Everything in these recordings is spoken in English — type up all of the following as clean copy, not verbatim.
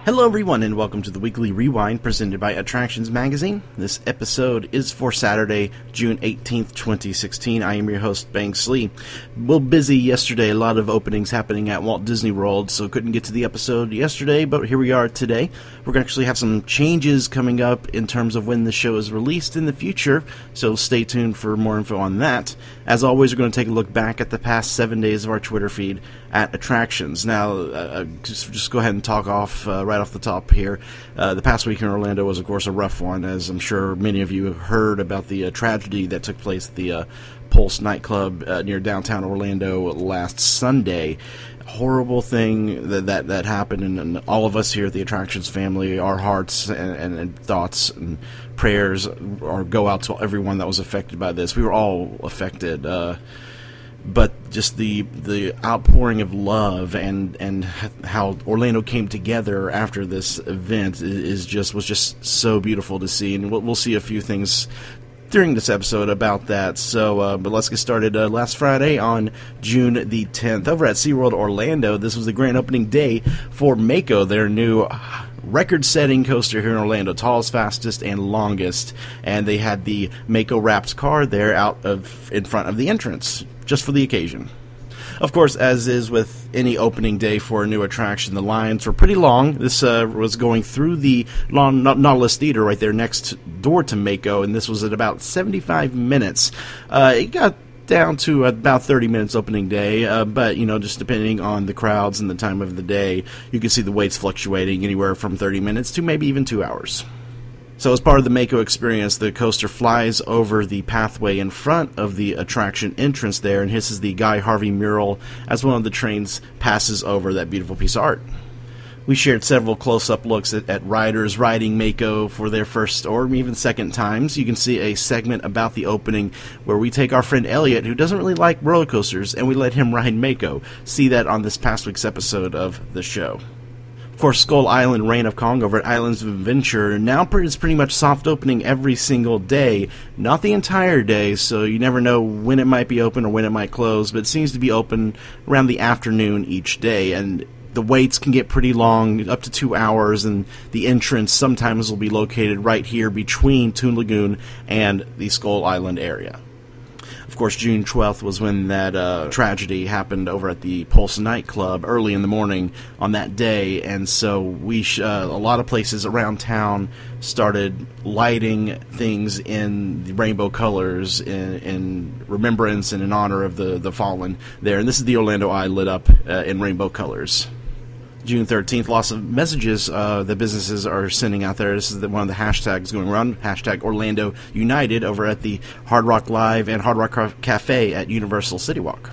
Hello everyone and welcome to the Weekly Rewind presented by Attractions Magazine. This episode is for Saturday, June 18th, 2016. I am your host, Banks Lee. Well, busy yesterday, a lot of openings happening at Walt Disney World, so couldn't get to the episode yesterday, but here we are today. We're going to actually have some changes coming up in terms of when the show is released in the future, so stay tuned for more info on that. As always, we're going to take a look back at the past 7 days of our Twitter feed at Attractions. Now, just go ahead and talk off right off the top here. The past week in Orlando was, of course, a rough one, as I'm sure many of you have heard about the tragedy that took place at the Pulse nightclub near downtown Orlando last Sunday. Horrible thing that happened, and all of us here at the Attractions family, our hearts and thoughts and prayers go out to everyone that was affected by this. We were all affected. But just the outpouring of love and how Orlando came together after this event was just so beautiful to see, and we'll see a few things during this episode about that. So, but let's get started. Last Friday on June the 10th, over at SeaWorld Orlando, this was the grand opening day for Mako, their new record-setting coaster here in Orlando, tallest, fastest, and longest. And they had the Mako wrapped car there in front of the entrance, just for the occasion. Of course, as is with any opening day for a new attraction, the lines were pretty long. This was going through the Nautilus Theater right there next door to Mako, and this was at about 75 minutes. It got down to about 30 minutes opening day, but, just depending on the crowds and the time of the day, you can see the waits fluctuating anywhere from 30 minutes to maybe even 2 hours. So as part of the Mako experience, the coaster flies over the pathway in front of the attraction entrance there and hisses the Guy Harvey mural as one of the trains passes over that beautiful piece of art. We shared several close-up looks at riders riding Mako for their first or even second times. You can see a segment about the opening where we take our friend Elliot, who doesn't really like roller coasters, and we let him ride Mako. See that on this past week's episode of the show. Of course, Skull Island Reign of Kong over at Islands of Adventure now is pretty much soft opening every single day. Not the entire day, so you never know when it might be open or when it might close, but it seems to be open around the afternoon each day, and the waits can get pretty long, up to 2 hours, and the entrance sometimes will be located right here between Toon Lagoon and the Skull Island area. Of course, June 12th was when that tragedy happened over at the Pulse nightclub early in the morning on that day, and so a lot of places around town started lighting things in the rainbow colors in remembrance and in honor of the fallen there. And this is the Orlando Eye lit up in rainbow colors. June 13th, lots of messages that businesses are sending out there. This is one of the hashtags going around, hashtag Orlando United, over at the Hard Rock Live and Hard Rock Cafe at Universal City Walk.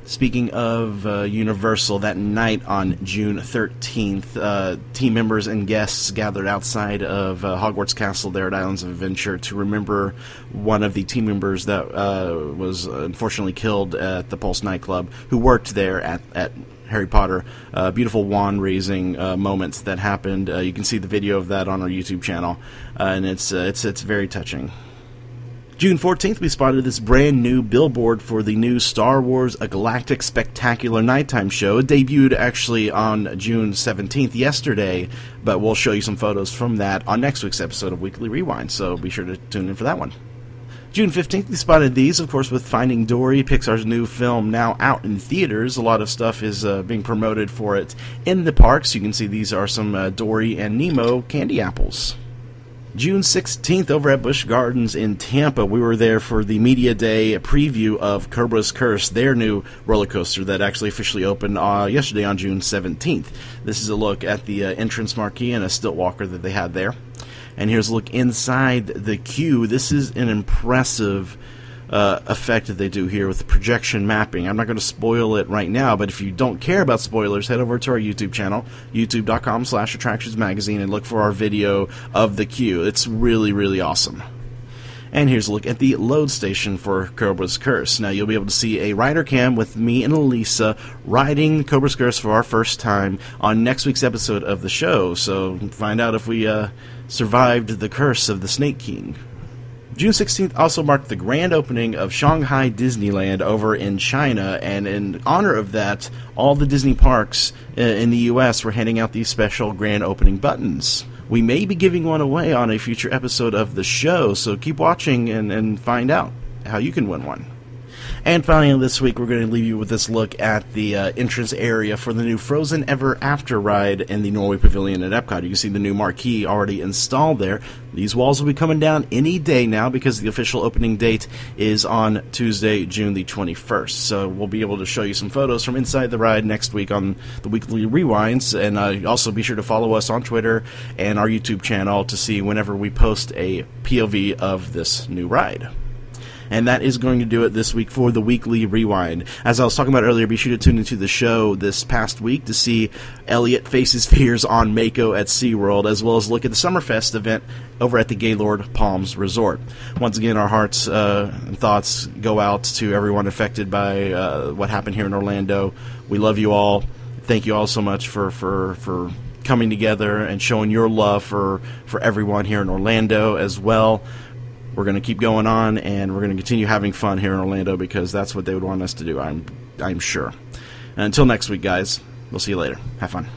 Speaking of Universal, that night on June 13th, team members and guests gathered outside of Hogwarts Castle there at Islands of Adventure to remember one of the team members that was unfortunately killed at the Pulse nightclub, who worked there at Harry Potter. Beautiful wand-raising moments that happened. You can see the video of that on our YouTube channel, and it's very touching. June 14th, we spotted this brand new billboard for the new Star Wars A Galactic Spectacular Nighttime Show. It debuted actually on June 17th, yesterday, but we'll show you some photos from that on next week's episode of Weekly Rewind, so be sure to tune in for that one. June 15th, we spotted these, of course, with Finding Dory, Pixar's new film, now out in theaters. A lot of stuff is being promoted for it in the parks. You can see these are some Dory and Nemo candy apples. June 16th, over at Busch Gardens in Tampa, we were there for the Media Day preview of Cobra's Curse, their new roller coaster that actually officially opened yesterday on June 17th. This is a look at the entrance marquee and a stilt walker that they had there. And here's a look inside the queue. This is an impressive effect that they do here with the projection mapping. I'm not going to spoil it right now, but if you don't care about spoilers, head over to our YouTube channel, youtube.com/attractionsmagazine, and look for our video of the queue. It's really, really awesome. And here's a look at the load station for Cobra's Curse. Now you'll be able to see a rider cam with me and Elisa riding Cobra's Curse for our first time on next week's episode of the show. So find out if we survived the curse of the Snake King. June 16th also marked the grand opening of Shanghai Disneyland over in China, and in honor of that, all the Disney parks in the U.S. were handing out these special grand opening buttons. We may be giving one away on a future episode of the show, so keep watching and find out how you can win one. And finally, this week, we're going to leave you with this look at the entrance area for the new Frozen Ever After ride in the Norway Pavilion at Epcot. You can see the new marquee already installed there. These walls will be coming down any day now because the official opening date is on Tuesday, June the 21st. So we'll be able to show you some photos from inside the ride next week on the Weekly Rewinds. And also be sure to follow us on Twitter and our YouTube channel to see whenever we post a POV of this new ride. And that is going to do it this week for the Weekly Rewind. As I was talking about earlier, be sure to tune into the show this past week to see Elliot face his fears on Mako at SeaWorld, as well as look at the Summerfest event over at the Gaylord Palms Resort. Once again, our hearts and thoughts go out to everyone affected by what happened here in Orlando. We love you all. Thank you all so much for coming together and showing your love for everyone here in Orlando as well. We're going to keep going on, and we're going to continue having fun here in Orlando because that's what they would want us to do, I'm sure. And until next week, guys, we'll see you later. Have fun.